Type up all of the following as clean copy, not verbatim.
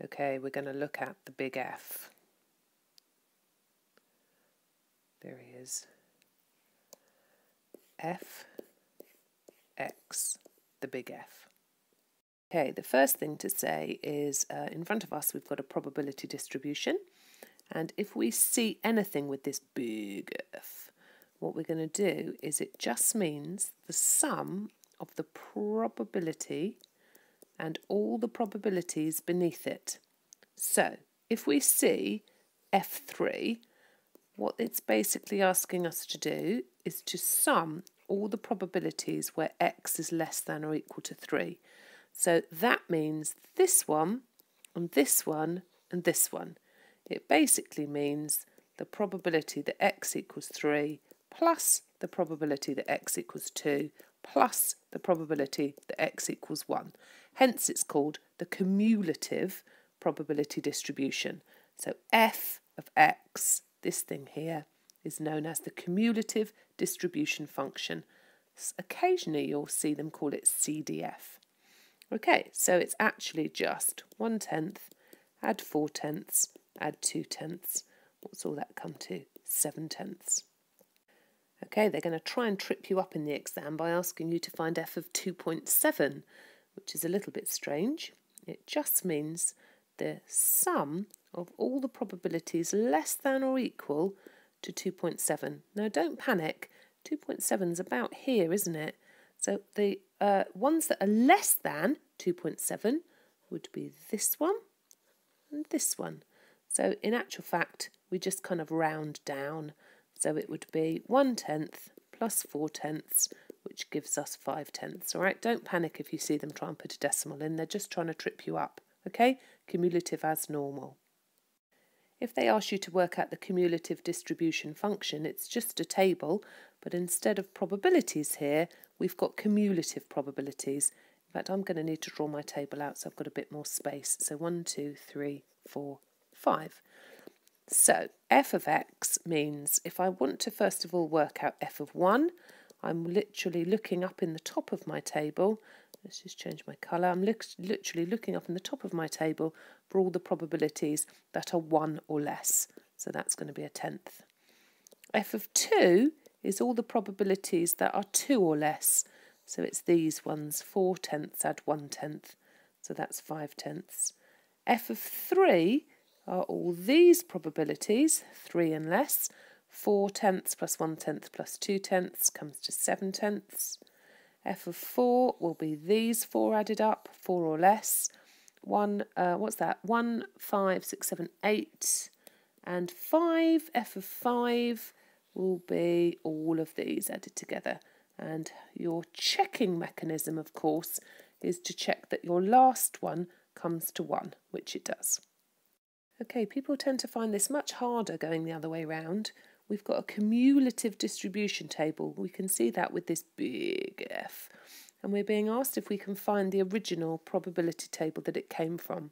Okay, we're going to look at the big F. There he is. F, X, the big F. Okay, the first thing to say is in front of us we've got a probability distribution, and if we see anything with this big F, what we're going to do is it just means the sum of the probability and all the probabilities beneath it. So if we see F3, what it's basically asking us to do is to sum all the probabilities where x is less than or equal to 3. So that means this one, and this one, and this one. It basically means the probability that x equals 3 plus the probability that x equals 2 plus the probability that x equals 1. Hence it's called the cumulative probability distribution. So f of x, this thing here, is known as the cumulative distribution function. Occasionally you'll see them call it CDF. Okay, so it's actually just 1/10, add 4/10, add 2/10. What's all that come to? 7/10. Okay, they're going to try and trip you up in the exam by asking you to find f of 2.7, which is a little bit strange. It just means the sum of all the probabilities less than or equal to 2.7. Now don't panic, 2.7 is about here, isn't it? So the ones that are less than 2.7 would be this one and this one. So in actual fact, we just kind of round down. So it would be 1/10 plus 4/10, which gives us 5/10. All right, don't panic if you see them try and put a decimal in. They're just trying to trip you up. Okay, cumulative as normal. If they ask you to work out the cumulative distribution function, it's just a table, but instead of probabilities here, we've got cumulative probabilities. In fact, I'm going to need to draw my table out so I've got a bit more space. So 1, 2, 3, 4, 5. So f of x means if I want to first of all work out f of 1, I'm literally looking up in the top of my table. Let's just change my colour. I'm literally looking up in the top of my table for all the probabilities that are 1 or less. So that's going to be 1/10. F of 2 is all the probabilities that are 2 or less. So it's these ones, 4/10 add 1/10. So that's 5/10. F of 3 are all these probabilities, 3 and less. 4/10 plus 1/10 plus 2/10 comes to 7/10. F of 4 will be these 4 added up, 4 or less. What's that? 1, 5, 6, 7, 8. And 5, f of 5 will be all of these added together. And your checking mechanism, of course, is to check that your last one comes to 1, which it does. Okay, people tend to find this much harder going the other way round. We've got a cumulative distribution table. We can see that with this big F. And we're being asked if we can find the original probability table that it came from.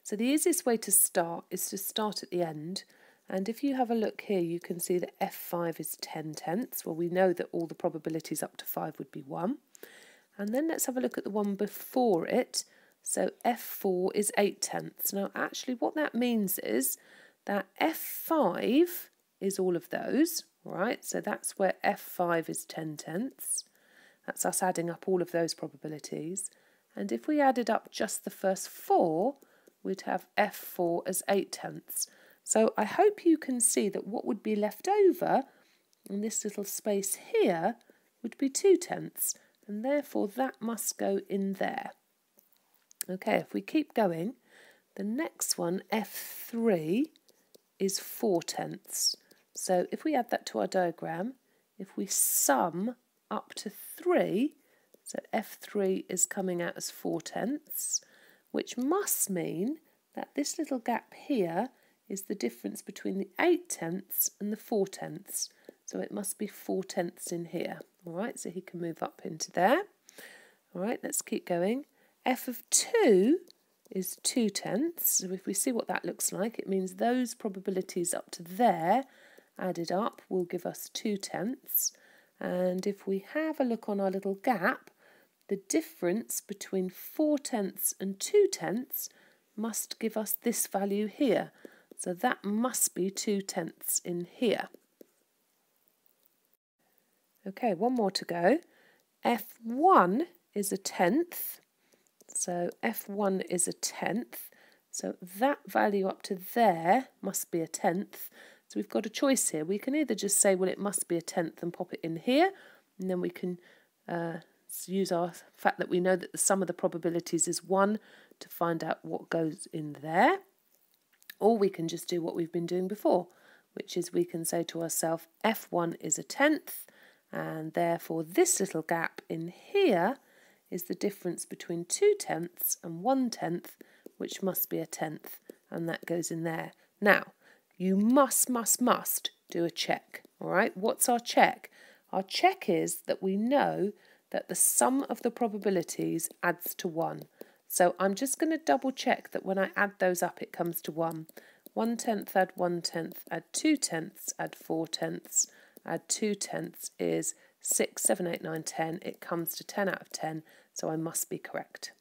So the easiest way to start is to start at the end. And if you have a look here, you can see that F5 is 10/10. Well, we know that all the probabilities up to 5 would be 1. And then let's have a look at the one before it. So F4 is 8/10. Now, actually, what that means is that F5 is all of those, right? So that's where F5 is 10/10. That's us adding up all of those probabilities. And if we added up just the first 4, we'd have F4 as 8/10. So I hope you can see that what would be left over in this little space here would be 2/10. And therefore that must go in there. Okay, if we keep going, the next one, F3, is 4/10. So if we add that to our diagram, if we sum up to 3, so F3 is coming out as 4/10, which must mean that this little gap here is the difference between the 8/10 and the 4/10. So it must be 4/10 in here. All right, so he can move up into there. All right, let's keep going. F of 2 is 2/10. So if we see what that looks like, it means those probabilities up to there added up will give us 2/10. And if we have a look on our little gap, the difference between 4/10 and 2/10 must give us this value here. So that must be 2/10 in here. Okay, one more to go. F1 is a tenth. So F1 is a tenth. So that value up to there must be a tenth. So we've got a choice here. We can either just say, well, it must be a tenth and pop it in here. And then we can use our fact that we know that the sum of the probabilities is 1 to find out what goes in there. Or we can just do what we've been doing before, which is we can say to ourselves, F1 is a tenth, and therefore this little gap in here is the difference between 2/10 and 1/10, which must be a tenth, and that goes in there. Now, you must do a check, all right? What's our check? Our check is that we know that the sum of the probabilities adds to 1. So I'm just going to double check that when I add those up it comes to 1. 1/10 add 1/10, add 2/10, add 4/10, add 2/10 is 6, 7, 8, 9, 10. It comes to 10 out of 10, so I must be correct.